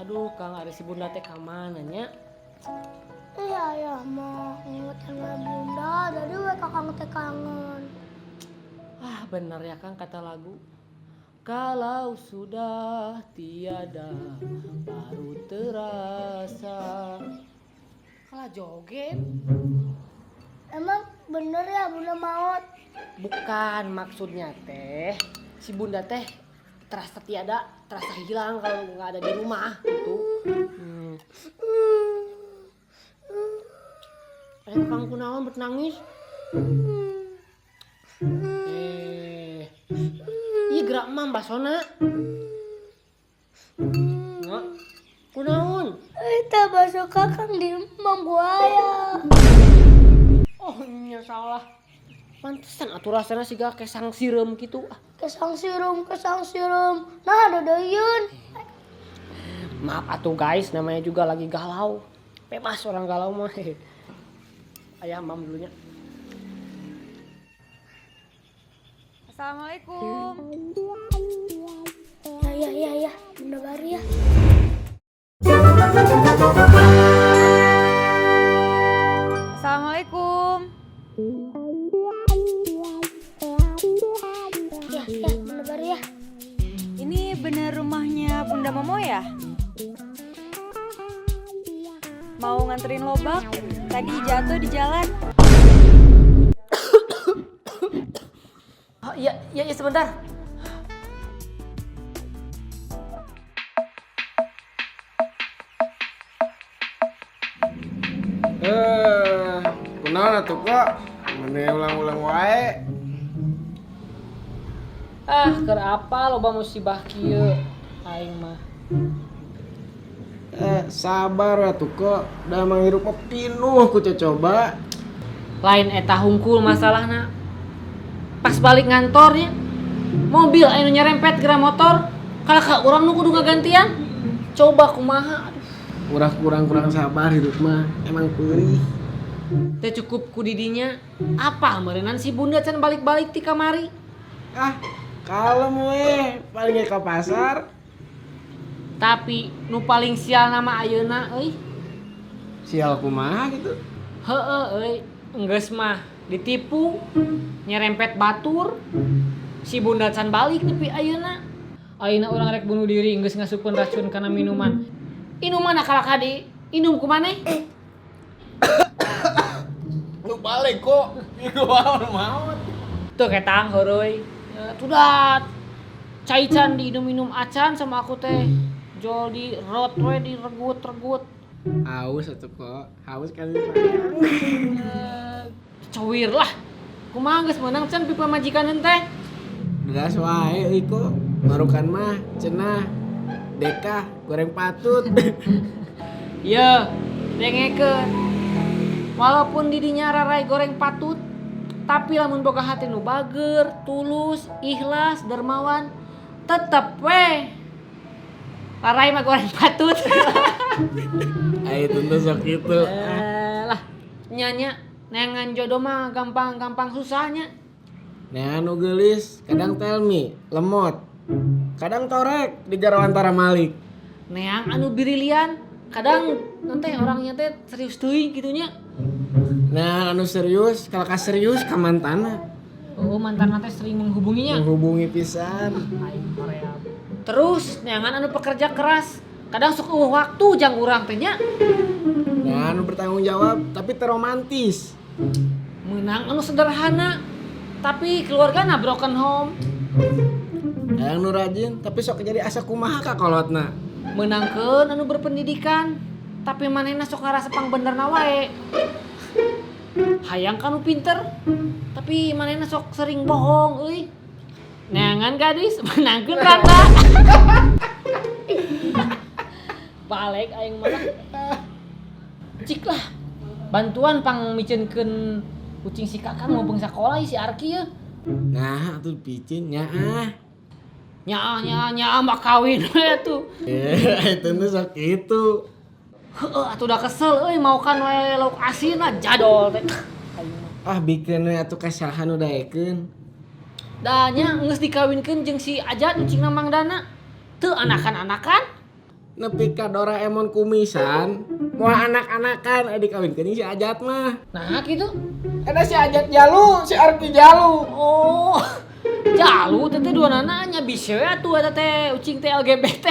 Aduh, Kang ada si Bunda teh ka mana nya? Iya mah ingetin bunda, jadi we kakang teh kangen. Bener ya Kang kata lagu. Kalau sudah tiada baru terasa. Kalah joget. Emang bener ya bunda maut? Bukan maksudnya teh si Bunda teh terasa tiada, terasa hilang kalau nggak ada di rumah gitu. Kang kunaon bet nangis? Iya gerak mah basona. Nggak, kunaon? Kita masuk kakang di emang buaya. Oh iya salah. Pantesan atuh rasana siga kesang sireum gitu. Kesang sirum. Nah ada dayun. Maaf atuh guys, namanya juga lagi galau. Bebas orang galau mah. Ayah mam dulunya. Assalamualaikum. Ya, bunda baru ya. Assalamualaikum. Ya, bunda baru ya. Ini bener rumahnya Bunda Momo ya? Mau nganterin lobak? Tadi jatuh di jalan. Oh, iya sebentar. Kunaon atuh kok? Mene ulang-ulang wae. Keur apa loba musibah kieu aing mah. Sabar atuh kok. Da manghirup mah pinuh ku coba. Lain eta hungkul masalahna. Pas balik ngantornya mobil anu nyerempet gara motor. Kalau ka urang nu kudu ngagantian. Coba kumaha. Urang kurang sabar hidup mah. Emang peurih. Teh cukup ku didinya. Apa meureunnan si Bunda can balik-balik ti kamari? Kalem we, paling ke pasar. Tapi nu paling sial nama ayeuna euy. Sial kumaha gitu. Heueuh euy, enggeus mah ditipu, nyerempet batur. Si Bunda can balik nepi ayeuna. Ayeuna urang rek bunuh diri enggeus ngasupkeun racun kana minuman. Inuman akal kadi, inum ku maneh. Lu balik kok. Ieu maut. Tuh ketang heureui. Tudat. Caican diinum-inum acan sama aku teh. Jol di rot we diregut-regut. Haus atuh kok. Haus kan sayang. Cowir lah. Kumaha geus meunang can pipa majikaneun teh. Deras wae euy kok. Marukan mah cenah Deka goreng patut. Iya, dengekeun. Walaupun didinya rarai goreng patut, tapi lamun boga hati nu bager, tulus, ikhlas, dermawan, tetep we rarai mah goreng patut. Ayo tentu sok itu. Lah, nyanya nengan jodoh mah gampang susahnya. Nah anu geulis kadang tell me lemot. Kadang torek di jaro antara Malik. Neang anu birilian, kadang nanti orangnya teh serius teuing gitunya. Nah anu serius, kalau ka serius ka mantana. Oh, mantan teh sering menghubunginya. Menghubungi pisan. Aing Korea. Terus neangan anu pekerja keras, kadang sok waktu jang urang teh nya. Nah anu bertanggung jawab tapi teromantis. Menang anu sederhana, tapi keluargana broken home. Yang nu rajin tapi sok jadi asa kumaha ka kolotna. Menangkeun anu berpendidikan, tapi manehna sok ngarasa pang benerna wae. Hayang kanu pinter, tapi manehna sok sering bohong euy. Neangan gadis menangkeun rata. Balik aing mah. Cik lah. Bantuan pang miceunkeun kucing si Kakang mau beung sakola si Arki ya. Nah atuh picin nyaah. Nyaa mah kawin we atuh. Itu nu sok itu. Heueuh atuh udah kesel euy mau kan we lauk asin jadol teh. Bikeun we atuh kasahan udah ekeun. Danya geus dikawinkeun jeung si Ajat ucing Mang Dana. Teu anakan-anakan. Nepi ka Doraemon kumisan, moal anak-anakan dikawinkeun si Ajat mah. Nah gitu. Ada si Ajat Jalu, si Arki Jalu. Oh. Jalu teh dua nananya bisa we atuh eta teh ucing teh LGBT.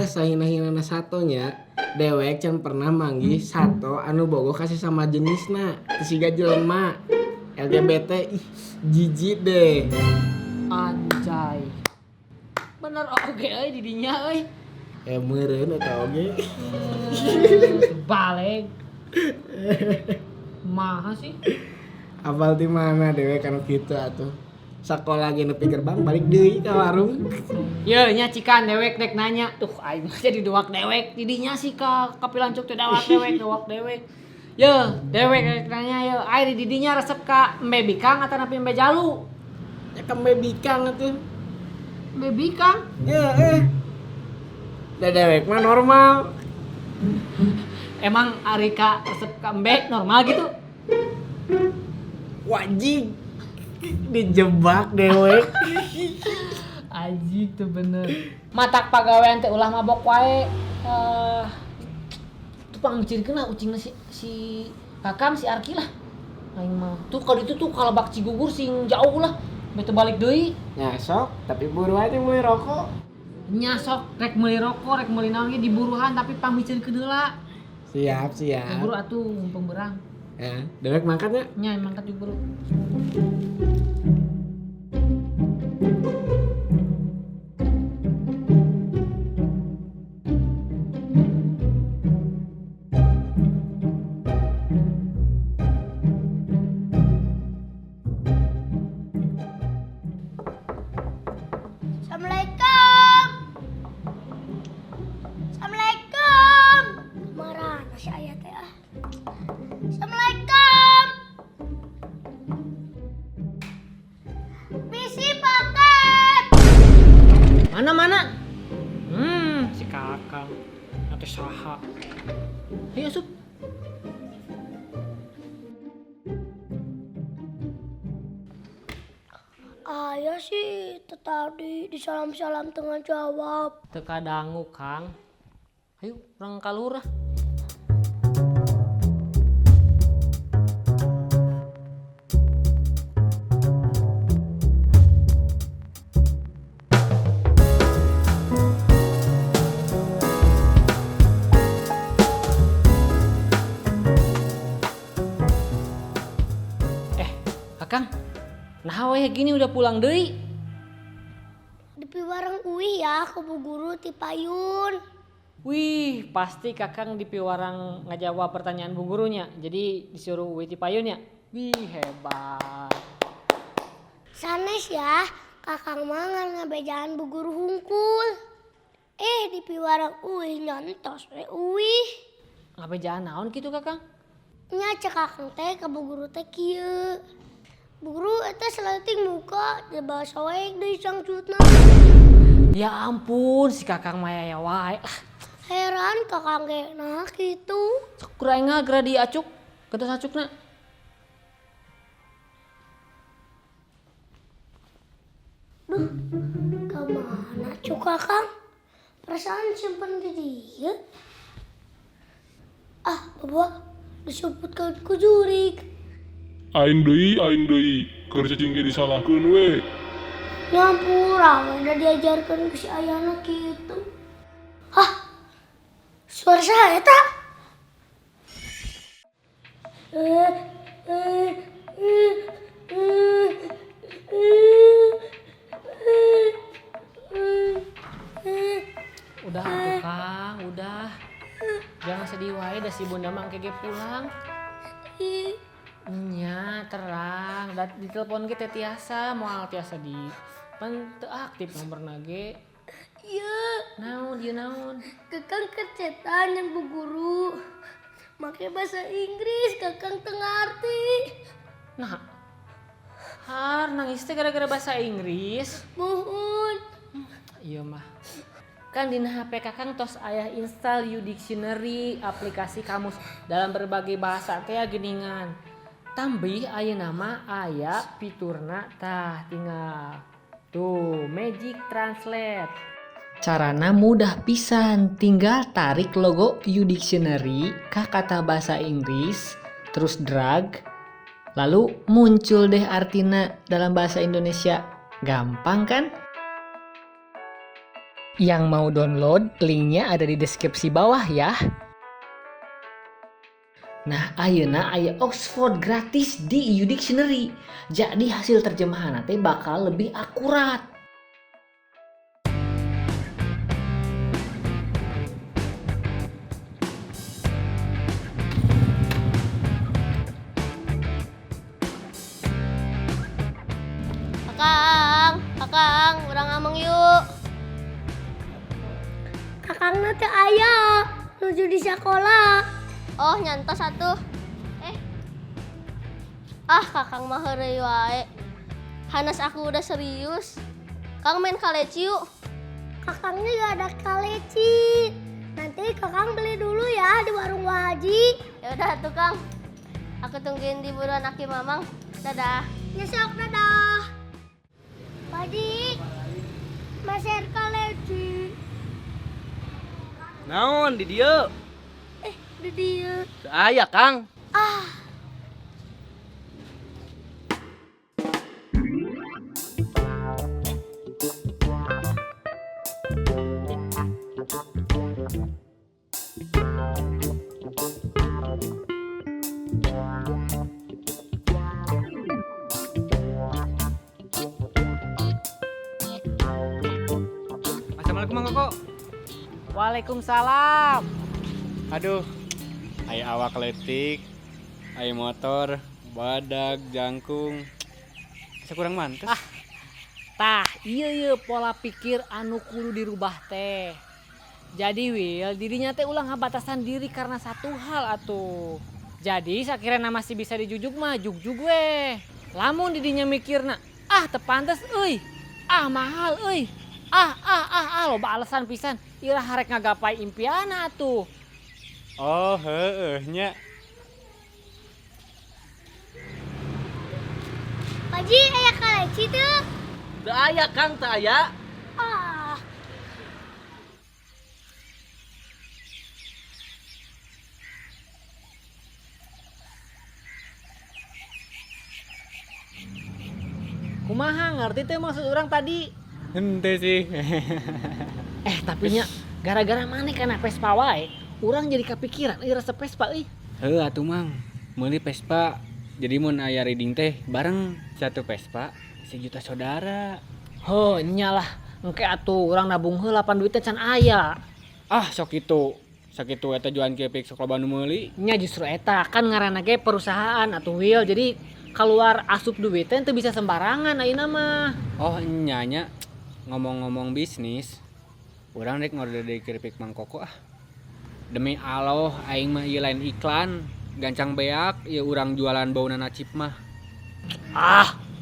Sahina-hinana satonya dewek can pernah manggih sato anu bogoh kasih sama jenisna teu siga jelema LGBT. Ih, jijik deh. Anjay. Bener oge euy di dinya euy. Meureun eta oge. Balik. Maha sih? Apal ti mana dewek kan kitu atuh. Sakola ge nepi gerbang balik deui ka warung. Ye nya cikan dewek dek nanya. Tuh aing mah jadi duak dewek. Didinya sih ka kapilancuk teh duak dewek. Ye, dewek dek nanya ye. Ai di didinya resep ka Embe Bikang atawa Embe Jalu? Ya kembe bikang atuh. Embe Bikang. Da dewek mah normal. Emang Arika resep ka Embe normal gitu? Wajib dijebak dewek. Ajik tuh bener. Matak pagawean teh ulah mabok wae. Tuh pangcirkeun lah ucingna si Kakang si Arki lah. Aing mah. Tuh kalau itu tuh kalebak Cigugur sing jauh lah. Bete balik deui. Ya sok, tapi buru aja mulai rokok. Nya sok rek meuli rokok, rek meuli naon ge diburuhan tapi pamicirkeun heula. Siap. Buru atuh mumpung berang. Ya, dewek mangkat ya. Nya mangkat juga buru. Assalamualaikum. Assalamualaikum. Marah si ayah teh ah. Assalamualaikum. Misi paket. Mana? Si Kakang. Ate saha? Ayo asup. Ayah sih tadi disalam-salam tengah jawab. Teka dangu Kang. Ayo urang ka lurah. Kakang, nah we gini udah pulang deui. Di piwarang uih ya ke Bu Guru ti payun. Wih, pasti Kakang di piwarang ngajawab pertanyaan bu gurunya. Jadi disuruh Uwi ti payun ya. Wih, hebat. Sanes ya, Kakang mangan ngabejaan Bu Guru hungkul. Di piwarang uih nyontos we uih. Ngabejaan naon kitu Kakang? Nya cek Kakang teh ke Bu Guru teh kieu. Bu Guru eta seleting muka di bahasa wae deui sangcutna. Ya ampun, si Kakang mah ya wae. Heran Kakang ge nah kitu. Sok kuraengna geura diacuk, geus acukna. Duh, kemana cuk Kakang? Perasaan simpen di dieu. Bapak disebutkan ku jurig. Aing deui, keur cacing ge disalahkeun we. Nyampura, udah diajarkan ke si ayana gitu. Suara saya tak? Udah atuh Kang, udah. Jangan sedih wae da si Bunda mah kege pulang. Nya terang, di telepon kita tiasa, moal tiasa di pan teu aktif nomorna ge. Iya. Naon ieu naon? Kakang kecetan yang Bu Guru. Make bahasa Inggris Kakang teu ngarti. Nah. Har nangis teh gara-gara bahasa Inggris. Mohon. Iya mah. Kan di HP Kakang tos aya install U Dictionary, aplikasi kamus dalam berbagai bahasa teh geuningan. Tambih ayeuna mah aya fiturna tah tinggal tuh Magic Translate. Carana mudah pisan, tinggal tarik logo U-Dictionary ka kata bahasa Inggris, terus drag, lalu muncul deh artina dalam bahasa Indonesia. Gampang kan? Yang mau download, linknya ada di deskripsi bawah ya. Nah, ayeuna aya Oxford gratis di U-Dictionary. Jadi hasil terjemahan teh bakal lebih akurat. Kakang, urang ngomong yuk. Kakangna teh aya nuju di sekolah. Oh, nyantos atuh. Kakang mah heureuy wae. Hanas aku udah serius. Kang main kaleci yuk. Kakangnya gak ada kaleci. Nanti kakang beli dulu ya di warung Waji. Ya udah tuh Kang. Aku tungguin di buruan Aki Mamang. Dadah. Ya sok, dadah. Waji, maser kaleci. Naon di dieu? Di dieu. Aya Kang. Assalamualaikum Mang Koko. Waalaikumsalam. Aduh, aya awak letik, aya motor, badag, jangkung. Asa kurang mantes. Tah, ieu pola pikir anu kudu dirubah teh. Jadi Will, dirinya teh ulang batasan diri karena satu hal atuh. Jadi sakirana masih bisa dijujuk mah jugjug we. Lamun didinya mikirna, teu pantes euy. Mahal euy. Loba alasan pisan. Ieu harek ngagapai impianna atuh. Oh, heueuh nya. Waji, aya kaleci tuh. Teu aya Kang, teu aya. Kumaha ngerti teh maksud orang tadi? Henteu sih. Tapi nya gara-gara maneh kana Vespa wae, urang jadi kepikiran resep Vespa euy. Heuh atuh Mang, meuli Vespa. Jadi mun aya reading teh bareng satu Vespa 1 juta saudara. Heuh, nyalah. Engke atuh urang nabung heula pan duitnya can aya. Sok kitu. Sakitu eta jualan kepik sok loba nu meuli. Nya justru eta kan ngaranna ge perusahaan atuh Will. Jadi keluar asup duitnya teu bisa sembarangan ayeuna mah. Oh nya ngomong-ngomong bisnis, urang rek ngorder deui keripik Mang Koko Demi Allah aing mah ieu lain iklan, gancang beak ieu urang jualan bauna nacip mah.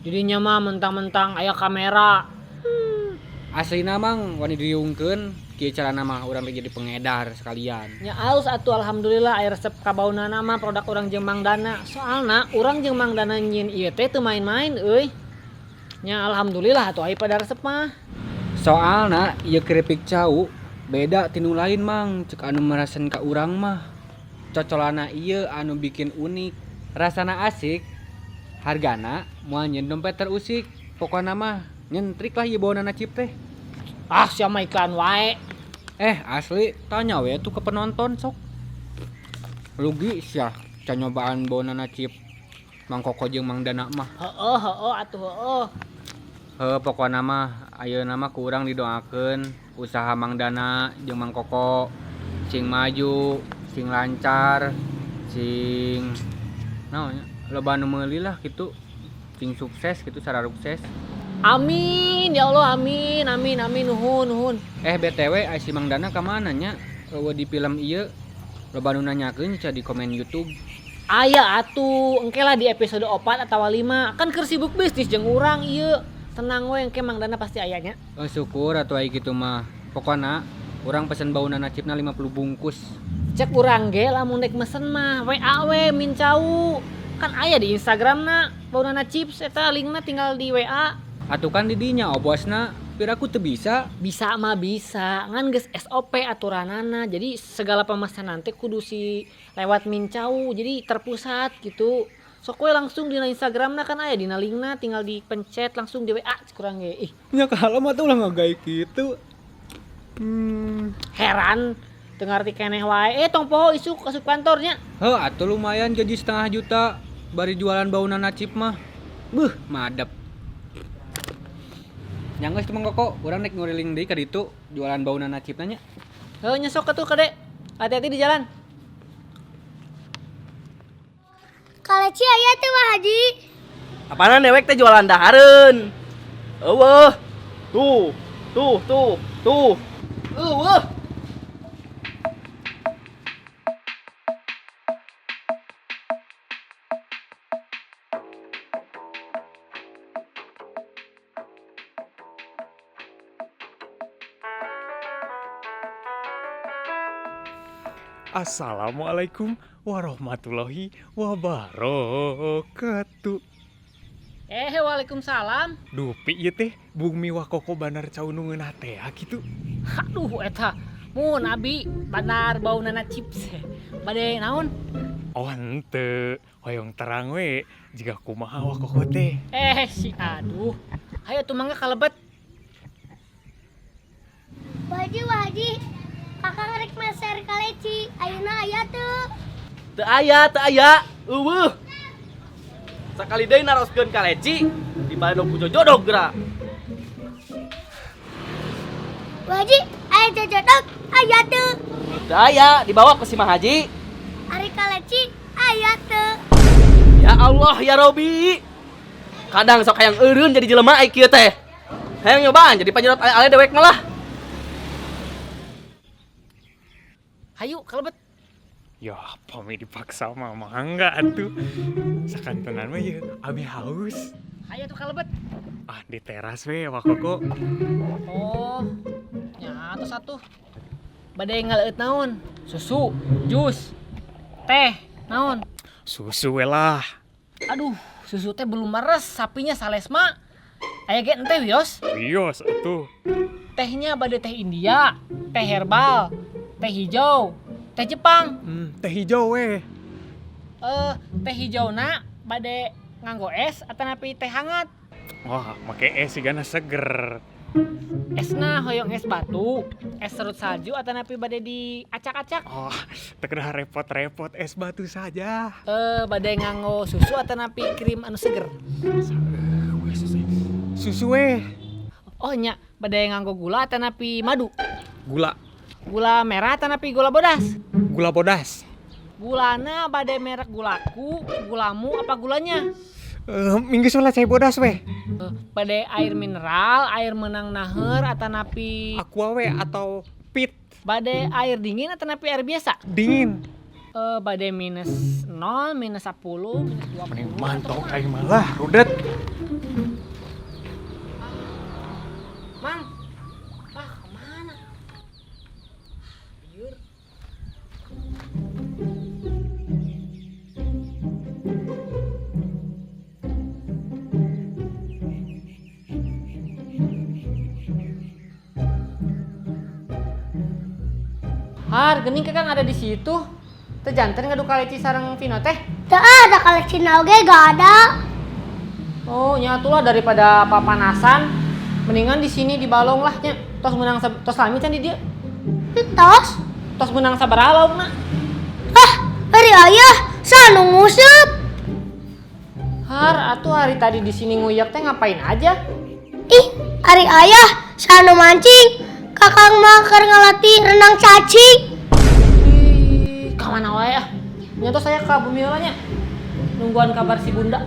Jadinya mah mentang-mentang aya kamera. Aslina Mang wani diungkeun kieu carana mah urang rek jadi pengedar sekalian. Nya alus atuh alhamdulillah aya resep kabaunana mah produk urang jeung Mang Dana. Soalna urang jeung Mang Dana nyieun ieu teh teu main-main euy. Nya alhamdulillah atuh aya pada resep mah. Soalna ieu keripik cau beda tinu lain Mang, cek anu merasen ka urang mah. Cocolana ieu anu bikin unik, rasana asik, hargana moal nyeun dompet terusik. Pokona mah nyentrik lah ieu bauna nacip teh. Sia mah iklan wae. Asli tanya we tuh ke penonton sok. Rugi sia can nyobaan bauna nacip Mang Koko jeung Mang Dana mah. Heueuh atuh heueuh. Pokona mah ayeuna mah ku urang didoakeun usaha Mang Dana jeung Mang Koko sing maju, sing lancar, sing naonnya loba nu meuli lah kitu, sing sukses kitu sararukses. Amin ya Allah, amin nuhun. BTW si Mang Dana ka mana nya? Di film ieu loba nu nanyakeun nya di komen YouTube. Aya atuh, engke lah di episode 4 atawa 5. Kan keur sibuk bisnis jeung urang ieu. Tenang we engke Mang Dana pasti ayanya. Syukur atuh aya kitu mah. Pokona urang pesen bauna nacipna 50 bungkus. Cek urang ge lamun dek mesen mah WA we min cau. kan aya di Instagramna Baunana Chips eta linkna tinggal di WA. Atuh kan didinya obosna, piraku teu bisa. Bisa mah bisa, ngan geus SOP aturanana. Jadi segala pemesanan teh kudu si lewat Mincau, jadi terpusat gitu. Sok we langsung dina Instagramna kan aya dina linkna tinggal dipencet langsung di WA kurang ge. Ih, Nya kalau mah tuh ulah ngagawe kitu. heran teu ngarti keneh wae. Tong poho isuk asup kantornya. Heuh, atuh lumayan gaji 500 juta bari jualan Baunana Chip mah. Beuh, madep. Nya geus Mang Koko, urang rek nguriling deui ka ditu jualan Baunana Chip nya. Heuh, nyesok atuh Kade. Hati-hati di jalan. Kaleci aya teh Wah Haji. Apana dewek teh jualan dahareun. Eueuh. Tuh. Eueuh. Assalamualaikum warahmatullahi wabarakatuh. Waalaikumsalam. Dupi ieu teh bumi wakoko banar caunungeun teh kitu. Aduh eta mun abi Bandar Baunana Chips. Bade naon? Oh henteu, hoyong terang we jiga kumaha wakoko teh. Si aduh. Hayo tuh mangga kalebet. Wah Haji. Kakang rek meser kaleci. Ayeuna aya teu. Teu aya. Eueuh. Sakali deui naroskeun kaleci di bade nu jodog geura. Wah Haji, aya jojodog aya teu. Teu aya, dibawa ke si Mang Haji. Ari kaleci aya teu. Ya Allah ya Robi. Kadang sok hayang eureun jadi jelema ai kieu teh. Hayang nyobaan jadi panjerot ale dewek malah. Hayu kalebet. Ya pami dipaksa mah mangga atuh. Sakantenan mah ieu abi haus. Hayu tuh kalebet. Ah di teras we wakoko. Oh. Nya atuh satu. Bade ngaleut naon? Susu, jus, teh, naon? Susu we lah. Aduh, susu teh belum meres, sapinya sales mah. Aya ge ente wios. Wios atuh. Tehnya bade teh India, teh herbal, teh hijau, teh Jepang. Teh hijau we. Teh hijauna bade nganggo es atanapi teh hangat. Wah, make es sigana seger. Esna hoyong es batu, es serut salju atanapi bade diacak-acak. Oh, teu kedah repot-repot es batu saja. Bade nganggo susu atanapi krim anu seger. Susu we. Oh nya, bade nganggo gula atanapi madu. Gula. Gula merah atanapi gula bodas. Gula bodas. Gulana bade merek gulaku, gulamu apa gulanya? Minggu sholat saya bodas we. Bade air mineral, air menang naher atanapi Aqua we atau pit bade air dingin atanapi air biasa. dingin. Bade minus 0, minus 10, minus 20. Mending mantong aing malah rudet. Mang. Kemana? Biur. Har, gening kan ada di situ. Teu janten ngadu kaleci sareng Vino teh. Teu ada kaleci oge gak ada. Oh, nyatulah daripada papanasan. Mendingan di sini di balong lah nya. Tos menang tos lami can di dieu. Tos. Tos menang sabaraha laukna. Ari ayah sanu nguseup. Har, atuh hari tadi di sini nguyak teh ngapain aja? Ih, ari ayah sanu mancing. Kakang mah keur ngalatih renang cacing. Ih, ka mana wae ah. Nya tos saya ka Bumi Yola nya. Nungguan kabar si Bunda.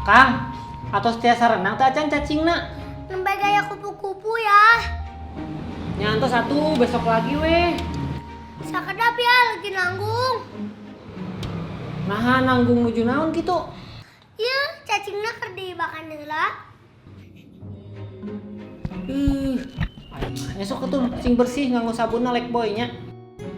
Kang, atau tiasa renang teh acan cacingna. Nembe gaya kupu-kupu ya. Nyanto satu besok lagi weh. Sakedap ya lagi nanggung. Nah nanggung nuju naon gitu. Iya, cacingna keur dibakan heula. Esok ketum sing bersih nganggo sabun lek boy nya.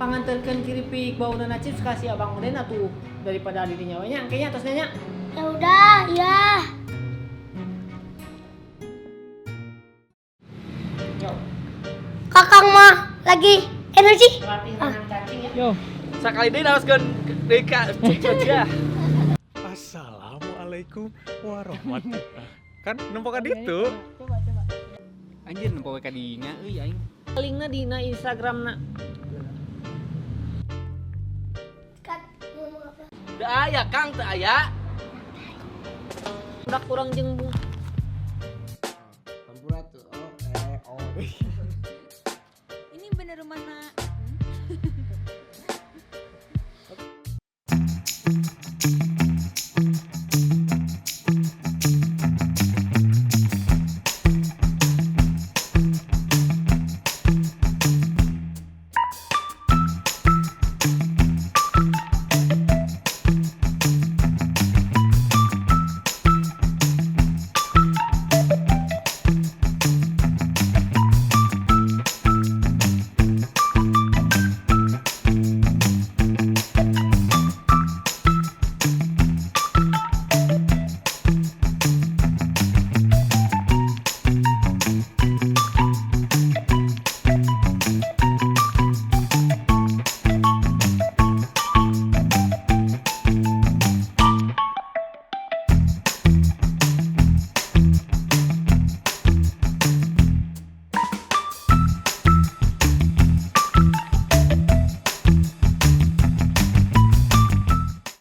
Panganterkeun kiripik bauna chips kasih abang Oden atuh daripada dirinya we nya kayaknya atasnya nya. Ya udah, ya. Yo, Kakang mah lagi energi. latih renang cacing ya. Yo. Sakali deui naoskeun deui ka aja. Assalamualaikum warahmatullahi. Kan nempokan itu. Anjir nempo ka dinya euy aing. Linkna dina Instagramna. Kat, ngomong apa? Teu aya Kang, teu aya. Udah kurang jeung